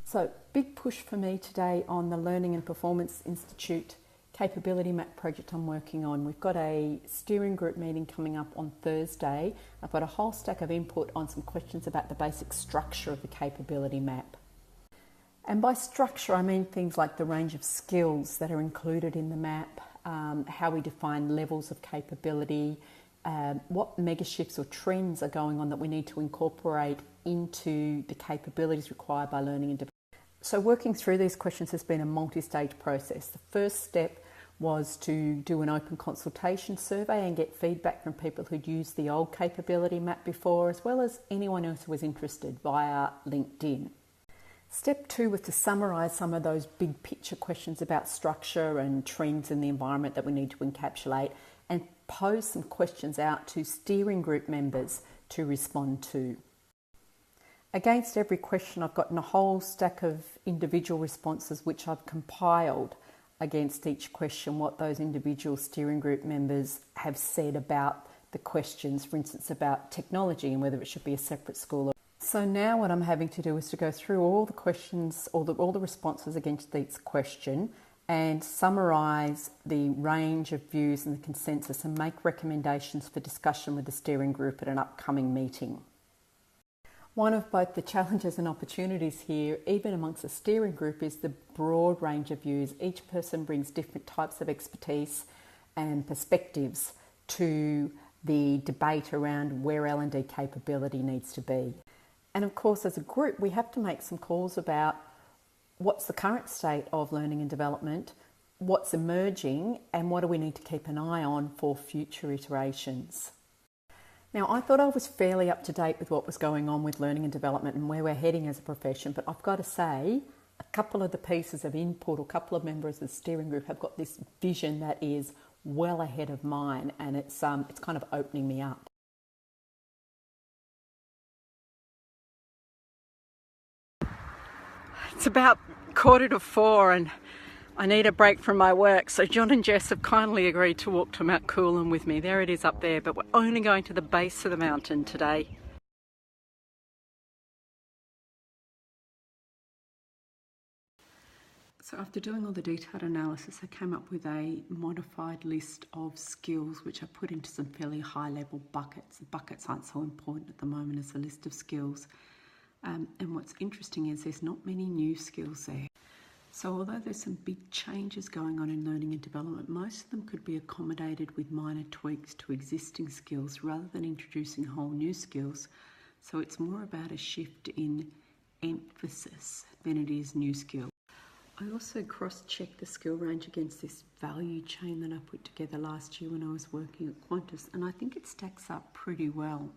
So, big push for me today on the Learning and Performance Institute capability map project I'm working on. We've got a steering group meeting coming up on Thursday. I've got a whole stack of input on some questions about the basic structure of the capability map. And by structure, I mean things like the range of skills that are included in the map, how we define levels of capability, what mega shifts or trends are going on that we need to incorporate into the capabilities required by learning and development. So working through these questions has been a multi-stage process. The first step was to do an open consultation survey and get feedback from people who'd used the old capability map before, as well as anyone else who was interested via LinkedIn. Step 2 was to summarise some of those big picture questions about structure and trends in the environment that we need to encapsulate, and pose some questions out to steering group members to respond to. Against every question, I've gotten a whole stack of individual responses which I've compiled against each question, what those individual steering group members have said about the questions, for instance, about technology and whether it should be a separate school. So now what I'm having to do is to go through all the questions, all the responses against each question, and summarise the range of views and the consensus and make recommendations for discussion with the steering group at an upcoming meeting. One of both the challenges and opportunities here, even amongst the steering group, is the broad range of views. Each person brings different types of expertise and perspectives to the debate around where L&D capability needs to be. And of course, as a group, we have to make some calls about what's the current state of learning and development, what's emerging, and what do we need to keep an eye on for future iterations. Now, I thought I was fairly up to date with what was going on with learning and development and where we're heading as a profession, but I've got to say, a couple of the pieces of input, or a couple of members of the steering group have got this vision that is well ahead of mine, and it's kind of opening me up. It's about 3:45 and I need a break from my work, so John and Jess have kindly agreed to walk to Mount Coolum with me. There it is up there, but we're only going to the base of the mountain today. So after doing all the detailed analysis, I came up with a modified list of skills which I put into some fairly high level buckets. The buckets aren't so important at the moment as a list of skills. And what's interesting is there's not many new skills there. So although there's some big changes going on in learning and development, most of them could be accommodated with minor tweaks to existing skills rather than introducing whole new skills. So it's more about a shift in emphasis than it is new skills. I also cross-checked the skill range against this value chain that I put together last year when I was working at Qantas, and I think it stacks up pretty well.